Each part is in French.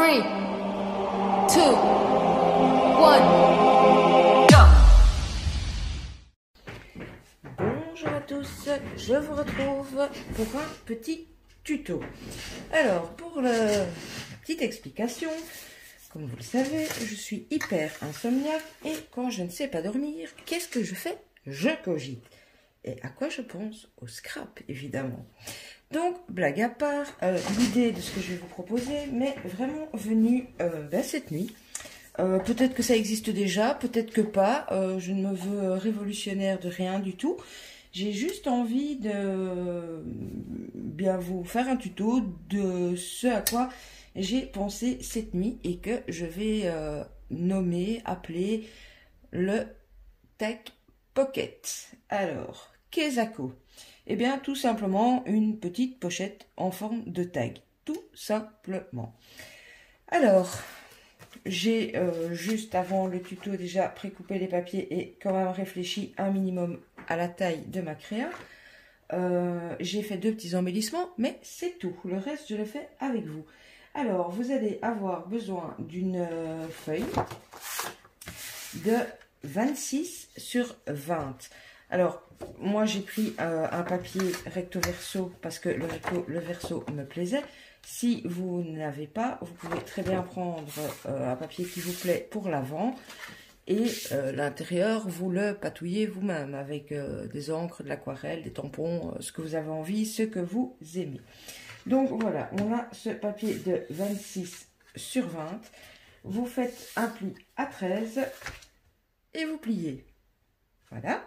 3, 2, 1, go! Bonjour à tous, je vous retrouve pour un petit tuto. Alors, pour la petite explication, comme vous le savez, je suis hyper insomniaque et quand je ne sais pas dormir, qu'est-ce que je fais? Je cogite. Et à quoi je pense? Au scrap, évidemment. Donc, blague à part, l'idée de ce que je vais vous proposer m'est vraiment venue cette nuit. Peut-être que ça existe déjà, peut-être que pas. Je ne me veux révolutionnaire de rien du tout. J'ai juste envie de bien vous faire un tuto de ce à quoi j'ai pensé cette nuit et que je vais appeler le Tag Pocket. Alors, qu'est-ce que c'est? Eh bien, tout simplement, une petite pochette en forme de tag. Tout simplement. Alors, j'ai juste avant le tuto déjà précoupé les papiers et quand même réfléchi un minimum à la taille de ma créa. J'ai fait deux petits embellissements, mais c'est tout. Le reste, je le fais avec vous. Alors, vous allez avoir besoin d'une feuille de 26 sur 20. Alors, moi j'ai pris un papier recto verso parce que le verso me plaisait. Si vous n'avez pas, vous pouvez très bien prendre un papier qui vous plaît pour l'avant et l'intérieur, vous le patouillez vous-même avec des encres, de l'aquarelle, des tampons, ce que vous avez envie, ce que vous aimez. Donc voilà, on a ce papier de 26 sur 20. Vous faites un pli à 13 et vous pliez. Voilà.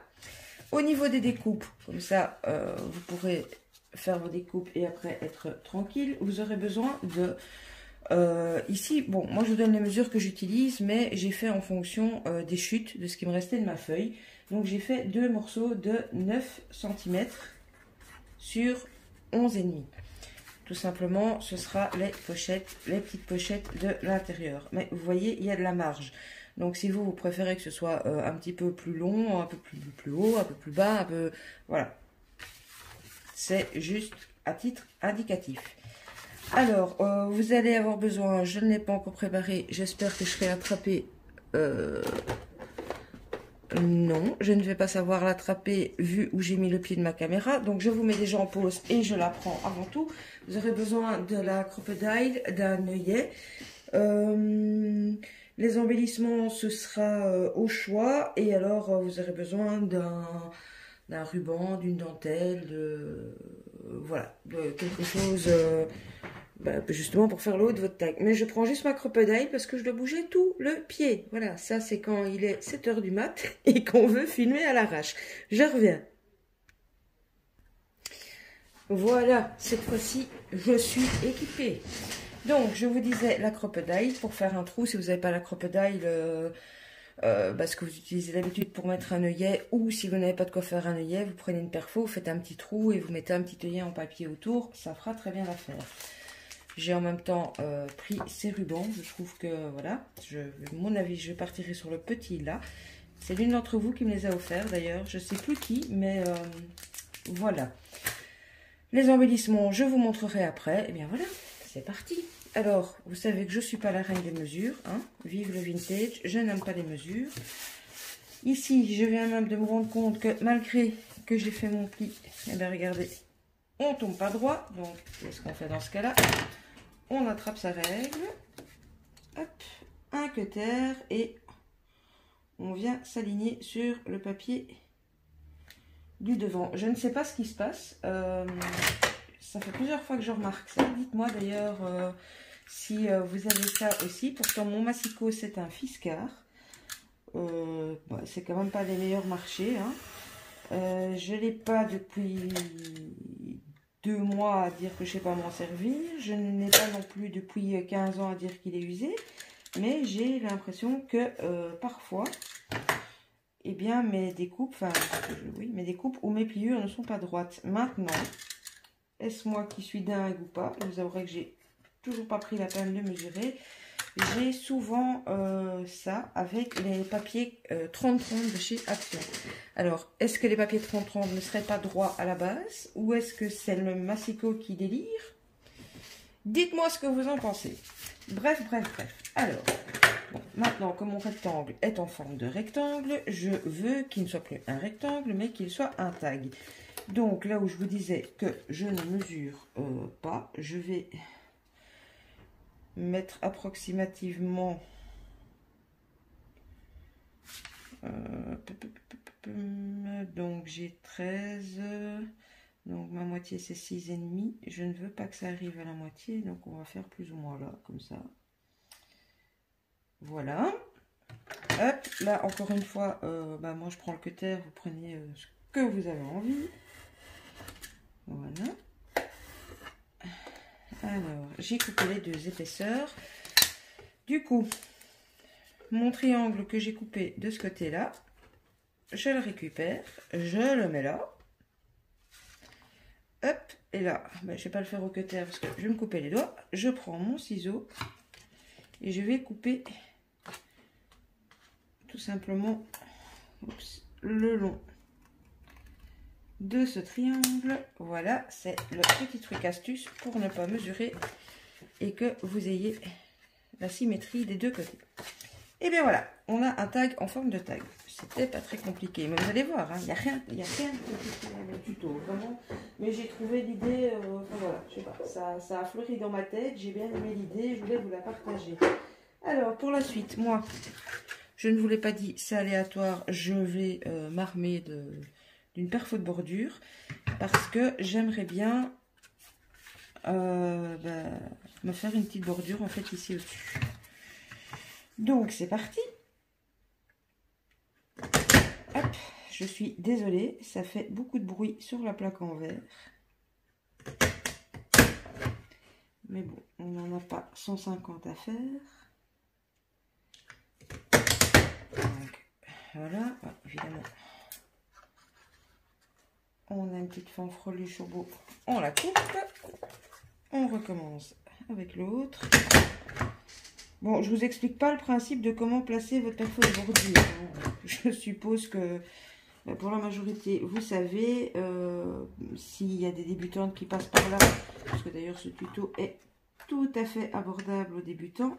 Au niveau des découpes, comme ça, vous pourrez faire vos découpes et après être tranquille. Vous aurez besoin de... ici, bon, moi je vous donne les mesures que j'utilise, mais j'ai fait en fonction des chutes, de ce qui me restait de ma feuille. Donc j'ai fait deux morceaux de 9 cm sur 11,5. Tout simplement, ce sera les pochettes, les petites pochettes de l'intérieur. Mais vous voyez, il y a de la marge. Donc si vous préférez que ce soit un petit peu plus long, un peu plus haut, un peu plus bas, un peu... Voilà. C'est juste à titre indicatif. Alors, vous allez avoir besoin, je ne l'ai pas encore préparé, j'espère que je serai attrapée. Non, je ne vais pas savoir l'attraper vu où j'ai mis le pied de ma caméra. Donc je vous mets déjà en pause et je la prends avant tout. Vous aurez besoin de la crocodile, d'un œillet. Les embellissements, ce sera au choix. Et alors, vous aurez besoin d'un ruban, d'une dentelle, voilà, de quelque chose justement pour faire le haut de votre tag. Mais je prends juste ma crocodile parce que je dois bouger tout le pied. Voilà, ça c'est quand il est 7 h du mat et qu'on veut filmer à l'arrache. Je reviens. Voilà, cette fois-ci, je suis équipée. Donc, je vous disais la crocodile pour faire un trou. Si vous n'avez pas la crocodile, parce que vous utilisez d'habitude pour mettre un œillet, ou si vous n'avez pas de quoi faire un œillet, vous prenez une perfo, vous faites un petit trou et vous mettez un petit œillet en papier autour. Ça fera très bien l'affaire. J'ai en même temps pris ces rubans. Je trouve que, voilà, mon avis, je partirai sur le petit là. C'est l'une d'entre vous qui me les a offerts d'ailleurs. Je ne sais plus qui, mais voilà. Les embellissements, je vous montrerai après. Et bien voilà, c'est parti. Alors, vous savez que je ne suis pas la reine des mesures. Hein. Vive le vintage, je n'aime pas les mesures. Ici, je viens même de me rendre compte que malgré que j'ai fait mon pli, eh bien regardez, on ne tombe pas droit. Donc, qu'est-ce qu'on fait dans ce cas-là? On attrape sa règle. Hop, un cutter et on vient s'aligner sur le papier du devant. Je ne sais pas ce qui se passe. Ça fait plusieurs fois que je remarque ça. Dites-moi d'ailleurs si vous avez ça aussi. Pourtant, mon massicot, c'est un Fiskars. C'est quand même pas les meilleurs marchés. Hein. Je ne l'ai pas depuis 2 mois à dire que je ne sais pas m'en servir. Je n'ai pas non plus depuis 15 ans à dire qu'il est usé. Mais j'ai l'impression que parfois... Eh bien, mes découpes, mes découpes ou mes pliures ne sont pas droites. Maintenant, est-ce moi qui suis dingue ou pas? Vous avouerez que j'ai toujours pas pris la peine de mesurer. J'ai souvent ça avec les papiers 30-30 de chez Action. Alors, est-ce que les papiers 30-30 ne seraient pas droits à la base? Ou est-ce que c'est le massicot qui délire? Dites-moi ce que vous en pensez. Bref. Alors, bon, maintenant que mon rectangle est en forme de rectangle, je veux qu'il ne soit plus un rectangle, mais qu'il soit un tag. Donc, là où je vous disais que je ne mesure pas, je vais mettre approximativement... donc, j'ai 13... Donc, ma moitié, c'est 6,5. Je ne veux pas que ça arrive à la moitié, donc on va faire plus ou moins là, comme ça. Voilà. Hop, là, encore une fois, moi, je prends le cutter. Vous prenez ce que vous avez envie. Voilà. Alors, j'ai coupé les deux épaisseurs. Du coup, mon triangle que j'ai coupé de ce côté-là, je le récupère, je le mets là. Hop, et là, je ne vais pas le faire au cutter parce que je vais me couper les doigts. Je prends mon ciseau et je vais couper tout simplement le long de ce triangle. Voilà, c'est le petit truc astuce pour ne pas mesurer et que vous ayez la symétrie des deux côtés. Et bien voilà, on a un tag en forme de tag. C'était pas très compliqué, mais vous allez voir, il n'y a rien de compliqué dans le tuto, vraiment. Mais j'ai trouvé l'idée, voilà, je sais pas, ça a fleuri dans ma tête, j'ai bien aimé l'idée, je voulais vous la partager. Alors, pour la suite, moi, je ne vous l'ai pas dit, c'est aléatoire, je vais m'armer d'une perfo de bordure, parce que j'aimerais bien me faire une petite bordure, en fait, ici au-dessus. Donc, c'est parti. Hop, je suis désolée, ça fait beaucoup de bruit sur la plaque en verre. Mais bon, on n'en a pas 150 à faire. Donc, voilà, évidemment. On a une petite fanfreluche au bout. On la coupe. On recommence avec l'autre. Bon, je vous explique pas le principe de comment placer votre perfo de bordure. Je suppose que pour la majorité, vous savez, s'il y a des débutantes qui passent par là, parce que d'ailleurs ce tuto est tout à fait abordable aux débutants.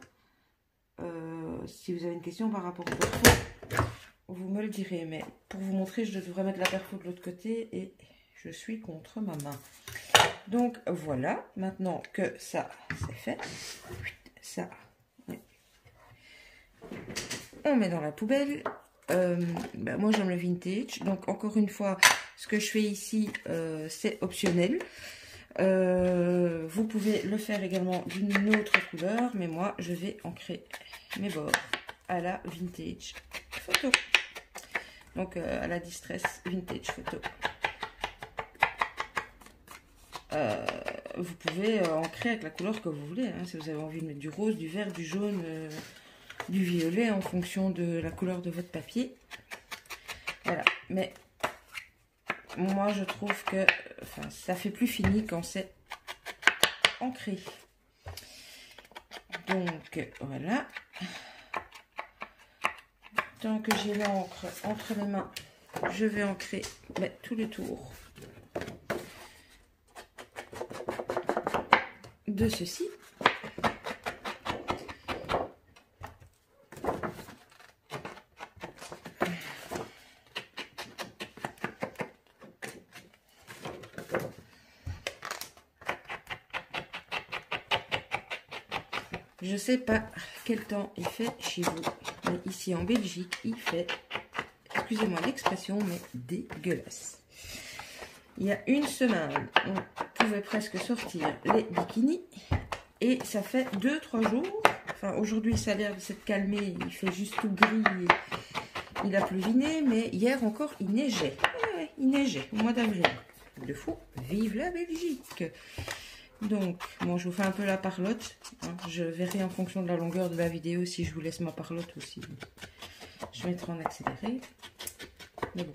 Si vous avez une question par rapport au perfo, vous me le direz. Mais pour vous montrer, je devrais mettre la perfo de l'autre côté et je suis contre ma main. Donc voilà, maintenant que ça c'est fait, ça... on met dans la poubelle. Moi j'aime le vintage, donc encore une fois ce que je fais ici c'est optionnel. Vous pouvez le faire également d'une autre couleur, mais moi je vais ancrer mes bords à la vintage photo, donc à la distress vintage photo. Vous pouvez ancrer avec la couleur que vous voulez, hein, si vous avez envie de mettre du rose, du vert, du jaune, du violet en fonction de la couleur de votre papier. Voilà, mais moi je trouve que ça fait plus fini quand c'est ancré. Donc voilà, tant que j'ai l'encre entre les mains, je vais ancrer tout le tour de ceci. Je sais pas quel temps il fait chez vous, mais ici en Belgique, il fait, excusez-moi l'expression, mais dégueulasse. Il y a une semaine, on pouvait presque sortir les bikinis, et ça fait 2-3 jours. Enfin, aujourd'hui, ça a l'air de s'être calmé, il fait juste tout gris, il a pleuviné, mais hier encore, il neigeait. Ouais, il neigeait au mois d'avril. De fou, vive la Belgique! Donc, moi je vous fais un peu la parlotte. Hein. Je verrai en fonction de la longueur de la vidéo si je vous laisse ma parlotte aussi. Je vais mettre en accéléré. Mais bon,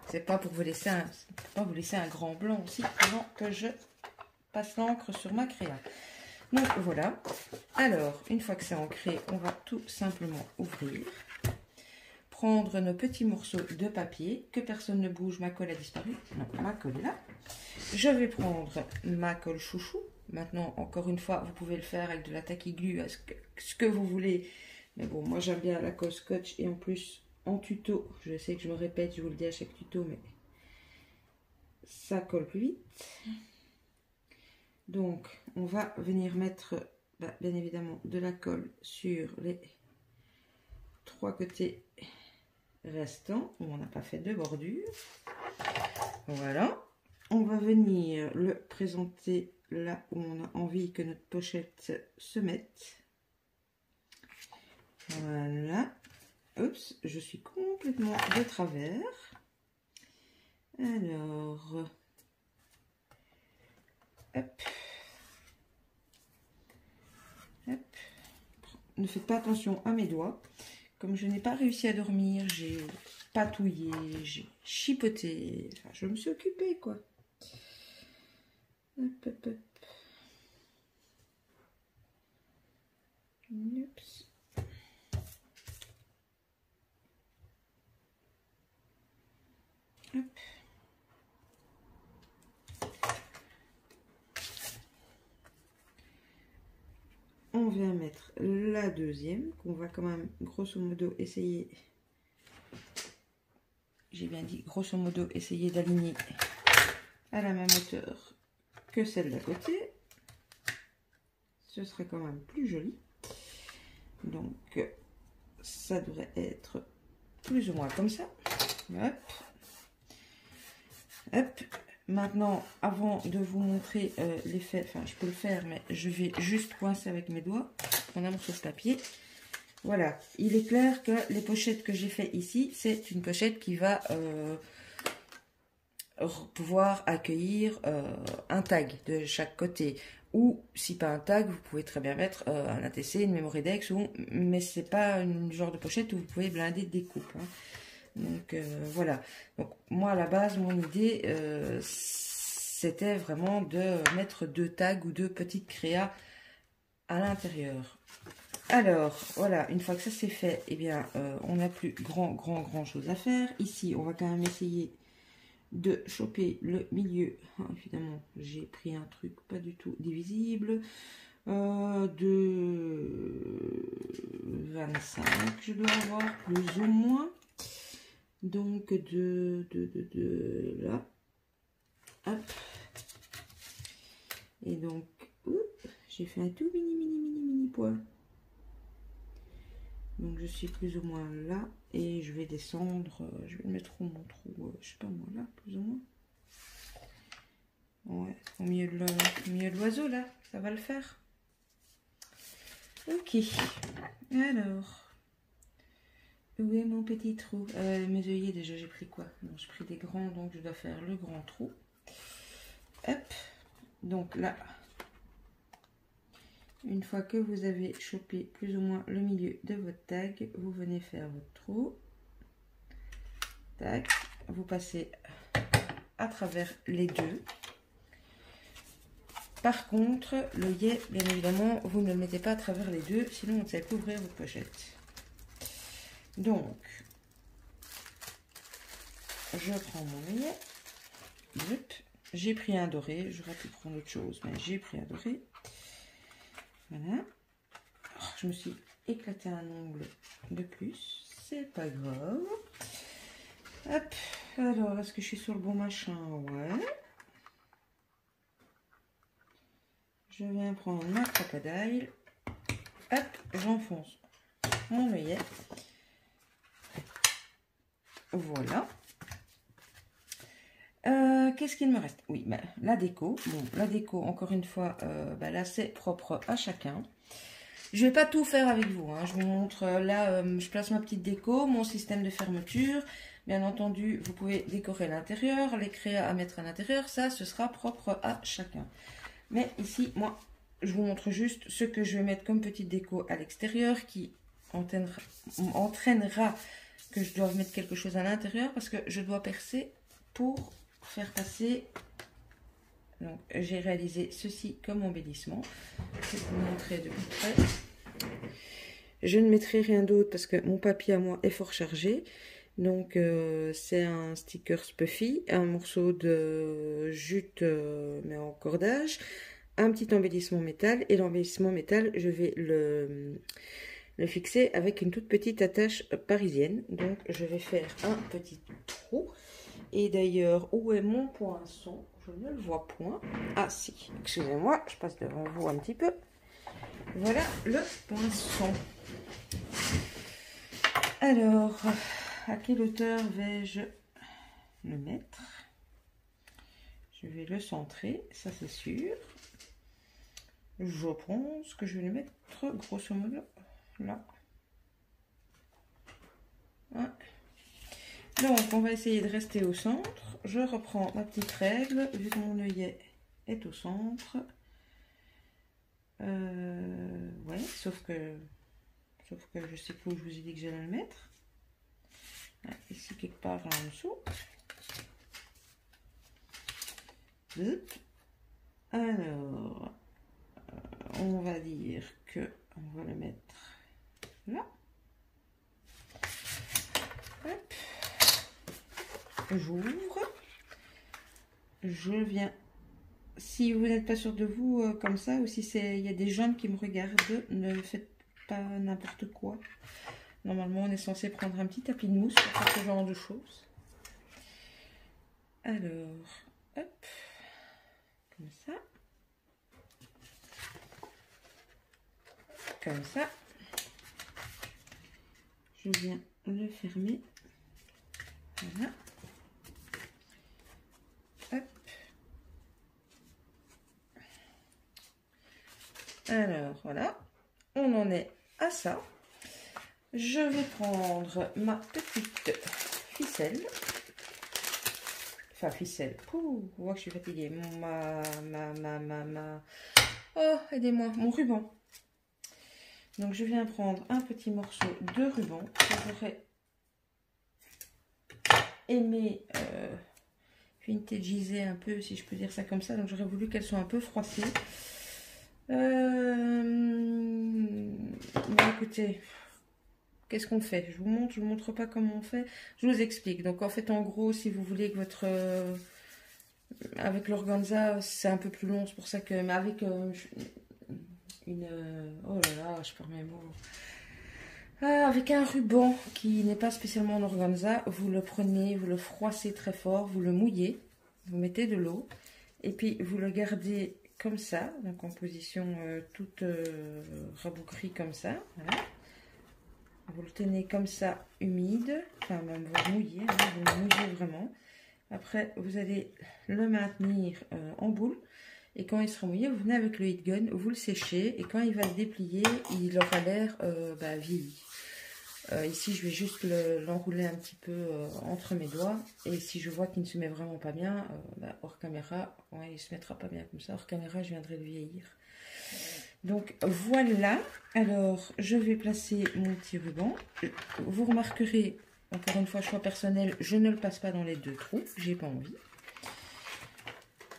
c'est pas pour vous laisser un grand blanc aussi pendant que je passe l'encre sur ma créa. Donc voilà. Alors, une fois que c'est ancré, on va tout simplement ouvrir. Prendre nos petits morceaux de papier. Que personne ne bouge, ma colle a disparu. Non, ma colle est là. Je vais prendre ma colle chouchou, Maintenant, encore une fois, vous pouvez le faire avec de la tacky glue, ce que vous voulez. Mais bon, moi j'aime bien la colle scotch et en plus en tuto, je sais que je me répète, je vous le dis à chaque tuto, mais ça colle plus vite. Donc, on va venir mettre, bien évidemment, de la colle sur les 3 côtés restants où on n'a pas fait de bordure. Voilà. On va venir le présenter là où on a envie que notre pochette se mette. Voilà. Oups, je suis complètement de travers. Alors, hop. Hop. Ne faites pas attention à mes doigts. Comme je n'ai pas réussi à dormir, j'ai patouillé, j'ai chipoté. Enfin, je me suis occupée, quoi. Hop, hop, hop. Oups. Hop. On vient mettre la deuxième, qu'on va quand même grosso modo essayer, j'ai bien dit grosso modo essayer d'aligner à la même hauteur que celle d'à côté. Ce serait quand même plus joli. Donc ça devrait être plus ou moins comme ça. Hop. Hop. Maintenant, avant de vous montrer l'effet, enfin je peux le faire, mais je vais juste coincer avec mes doigts, prendre un morceau de papier. Voilà, il est clair que les pochettes que j'ai fait ici, c'est une pochette qui va pouvoir accueillir un tag de chaque côté. Ou si pas un tag, vous pouvez très bien mettre un ATC, une memory dex, mais c'est pas une genre de pochette où vous pouvez blinder des coupes. Hein. Donc voilà. Donc moi à la base, mon idée c'était vraiment de mettre 2 tags ou 2 petites créas à l'intérieur. Alors voilà, une fois que ça c'est fait, eh bien on n'a plus grand chose à faire. Ici on va quand même essayer de choper le milieu. Ah, évidemment j'ai pris un truc pas du tout divisible. De 25 je dois avoir plus ou moins. Donc de là, hop, et donc j'ai fait un tout mini poids. Donc je suis plus ou moins là et je vais descendre, je vais le mettre où mon trou, je sais pas moi là, plus ou moins. Ouais, au milieu de l'oiseau là, ça va le faire. Ok, alors. Où est mon petit trou? Mes œillets, déjà, j'ai pris quoi? Non, j'ai pris des grands, donc je dois faire le grand trou. Hop. Donc là, une fois que vous avez chopé plus ou moins le milieu de votre tag, vous venez faire votre trou. Tac. Vous passez à travers les deux. Par contre, l'œillet, bien évidemment, vous ne le mettez pas à travers les deux, sinon vous allez couvrir votre pochette. Donc, je prends mon œillet. J'ai pris un doré. J'aurais pu prendre autre chose, mais j'ai pris un doré. Voilà. Oh, je me suis éclaté un ongle de plus. C'est pas grave. Hop. Alors, est-ce que je suis sur le bon machin? Ouais. Je viens prendre ma crocodile. Hop, j'enfonce mon œillet. Voilà. Qu'est-ce qu'il me reste? Oui, ben, la déco. Bon, la déco, encore une fois, ben là, c'est propre à chacun. Je vais pas tout faire avec vous. Hein. Je vous montre, là, je place ma petite déco, mon système de fermeture. Bien entendu, vous pouvez décorer l'intérieur, les créas à mettre à l'intérieur. Ça, ce sera propre à chacun. Mais ici, moi, je vous montre juste ce que je vais mettre comme petite déco à l'extérieur qui entraînera que je dois mettre quelque chose à l'intérieur parce que je dois percer pour faire passer. Donc j'ai réalisé ceci comme embellissement. Je vais vous montrer de plus près. Je ne mettrai rien d'autre parce que mon papier à moi est fort chargé. Donc c'est un sticker Puffy, un morceau de jute mais en cordage, un petit embellissement métal. Et l'embellissement métal, je vais le fixer avec une toute petite attache parisienne. Donc je vais faire un petit trou. Et d'ailleurs, où est mon poinçon? Je ne le vois point. Ah si, excusez-moi, je passe devant vous un petit peu. Voilà le poinçon. Alors, à quelle hauteur vais-je le mettre? Je vais le centrer, ça c'est sûr. Je pense que je vais le mettre grosso modo là. Ouais. Donc, on va essayer de rester au centre. Je reprends ma petite règle, vu que mon œillet est au centre. Ouais, sauf que je sais pas où je vous ai dit que j'allais le mettre. Ah, ici, quelque part en dessous. Alors, on va dire que on va le mettre là. Hop. J'ouvre. Je viens. Si vous n'êtes pas sûr de vous comme ça, ou si il y a des jeunes qui me regardent, ne faites pas n'importe quoi. Normalement, on est censé prendre un petit tapis de mousse pour faire ce genre de choses. Alors, hop, comme ça. Comme ça. Je viens le fermer. Voilà. Hop. Alors, voilà. On en est à ça. Je vais prendre ma petite ficelle. Enfin, ficelle. Ouh, on voit que je suis fatiguée. Oh, aidez-moi. Mon ruban. Donc, je viens prendre un petit morceau de ruban que j'aurais aimé vintagiser un peu, si je peux dire ça comme ça. Donc, j'aurais voulu qu'elle soit un peu froissée. Bon, écoutez, qu'est-ce qu'on fait? Je vous montre, je vous montre pas comment on fait. Je vous explique. Donc, en fait, en gros, si vous voulez que votre... avec l'organza, c'est un peu plus long. C'est pour ça que... Mais avec une... oh là là, je perds mes mots. Avec un ruban qui n'est pas spécialement en organza, vous le prenez, vous le froissez très fort, vous le mouillez, vous mettez de l'eau, et puis vous le gardez comme ça, donc en position toute rabougrie comme ça. Voilà. Vous le tenez comme ça, humide, enfin même vous le mouillez, hein, vous le mouillez vraiment. Après, vous allez le maintenir en boule. Et quand il sera mouillé, vous venez avec le heat gun, vous le séchez. Et quand il va se déplier, il aura l'air vieilli. Ici, je vais juste l'enrouler un petit peu entre mes doigts. Et si je vois qu'il ne se met vraiment pas bien, hors caméra, ouais, il ne se mettra pas bien comme ça. Hors caméra, je viendrai le vieillir. Donc voilà. Alors, je vais placer mon petit ruban. Vous remarquerez, encore une fois, choix personnel, je ne le passe pas dans les deux trous. J'ai pas envie.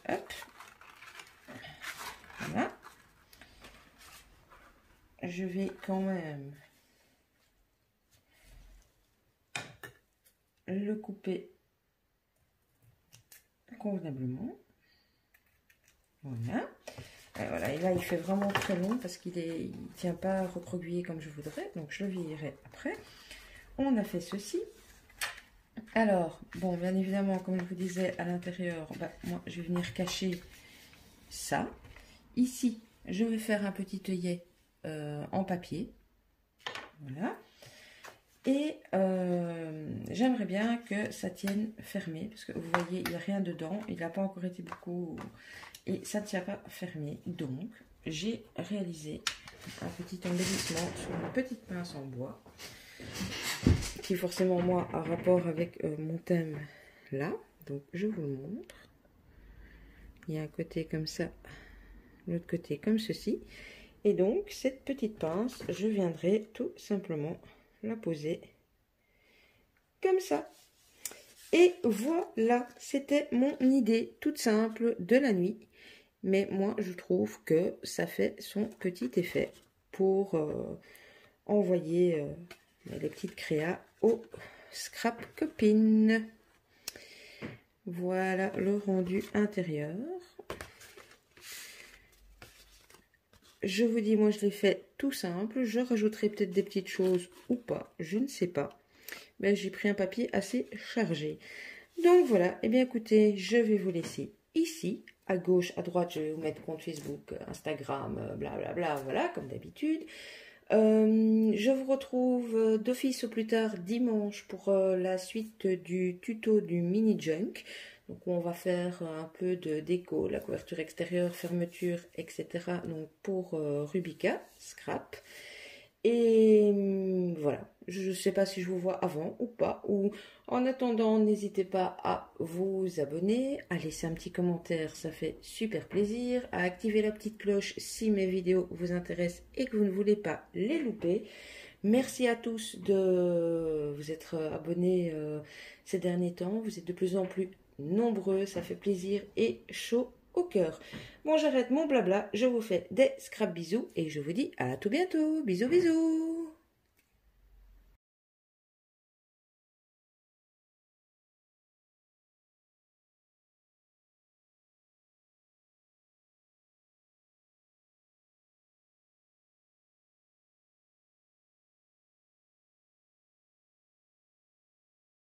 Hop. Voilà. Je vais quand même le couper convenablement. Voilà. Voilà. Et là, il fait vraiment très long parce qu'il ne tient pas recroquevillé comme je voudrais. Donc, je le vieillerai après. On a fait ceci. Alors, bon, bien évidemment, comme je vous disais, à l'intérieur, moi, je vais venir cacher ça. Ici, je vais faire un petit œillet en papier. Voilà. Et j'aimerais bien que ça tienne fermé. Parce que vous voyez, il n'y a rien dedans. Il n'a pas encore été beaucoup... Et ça ne tient pas fermé. Donc, j'ai réalisé un petit embellissement sur une petite pince en bois. Qui forcément, moi, a rapport avec mon thème là. Donc, je vous le montre. Il y a un côté comme ça. L'autre côté comme ceci. Et donc, cette petite pince, je viendrai tout simplement la poser comme ça. Et voilà, c'était mon idée toute simple de la nuit. Mais moi, je trouve que ça fait son petit effet pour envoyer les petites créas aux scrap copines. Voilà le rendu intérieur. je vous dis, moi je l'ai fait tout simple. Je rajouterai peut-être des petites choses ou pas, je ne sais pas. Mais j'ai pris un papier assez chargé. Donc voilà, et bien écoutez, je vais vous laisser ici. À gauche, à droite, je vais vous mettre compte Facebook, Instagram, blablabla, voilà, comme d'habitude. Je vous retrouve d'office au plus tard dimanche pour la suite du tuto du mini junk. Donc on va faire un peu de déco, la couverture extérieure, fermeture, etc. Donc pour Rubica, scrap. Et voilà, je ne sais pas si je vous vois avant ou pas. Ou en attendant, n'hésitez pas à vous abonner, à laisser un petit commentaire, ça fait super plaisir. À activer la petite cloche si mes vidéos vous intéressent et que vous ne voulez pas les louper. Merci à tous de vous être abonnés ces derniers temps. Vous êtes de plus en plus nombreux, ça fait plaisir et chaud au cœur. Bon, j'arrête mon blabla, je vous fais des scrap bisous et je vous dis à tout bientôt. Bisous, bisous.